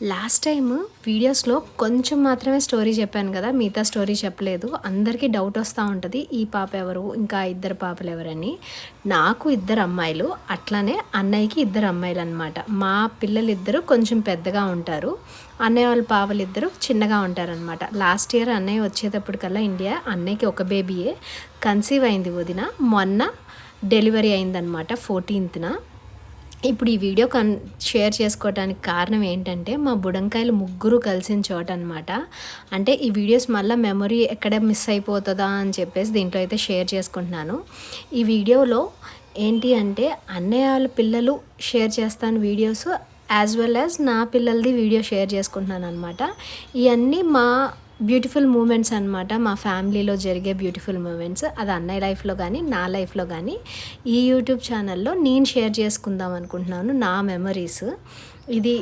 Last time వీడియోస్లో కొంచెం మాత్రమే స్టోరీ చెప్పాను కదా, మిగతా స్టోరీ చెప్పలేదు. అందరికీ డౌట్ వస్తూ ఉంటుంది, ఈ పాప ఎవరు, ఇంకా ఇద్దరు పాపలు ఎవరని. నాకు ఇద్దరు అమ్మాయిలు, అట్లానే అన్నయ్యకి ఇద్దరు అమ్మాయిలు అనమాట. మా పిల్లలిద్దరూ కొంచెం పెద్దగా ఉంటారు, అన్నయ్య వాళ్ళ పాపలు ఇద్దరు చిన్నగా ఉంటారనమాట. లాస్ట్ ఇయర్ అన్నయ్య వచ్చేటప్పటికల్లా ఇండియా, అన్నయ్యకి ఒక బేబీయే, కన్సీవ్ అయింది వదిన. మొన్న డెలివరీ అయిందనమాట 14th. ఇప్పుడు ఈ వీడియో షేర్ చేసుకోవడానికి కారణం ఏంటంటే, మా బుడంకాయలు ముగ్గురు కలిసిన చోట అనమాట. అంటే ఈ వీడియోస్ మళ్ళీ మెమొరీ ఎక్కడ మిస్ అయిపోతుందా అని చెప్పేసి దీంట్లో అయితే షేర్ చేసుకుంటున్నాను. ఈ వీడియోలో ఏంటి అంటే, అన్నయ్య వాళ్ళ పిల్లలు షేర్ చేస్తాను వీడియోస్, యాజ్ వెల్ యాజ్ నా పిల్లలది వీడియో షేర్ చేసుకుంటున్నాను అనమాట. ఇవన్నీ మా బ్యూటిఫుల్ మూమెంట్స్ అనమాట, మా ఫ్యామిలీలో జరిగే బ్యూటిఫుల్ మూమెంట్స్. అది అన్నయ్య లైఫ్లో కానీ నా లైఫ్లో కానీ ఈ యూట్యూబ్ ఛానల్లో నేను షేర్ చేసుకుందాం అనుకుంటున్నాను నా మెమరీస్. ఇది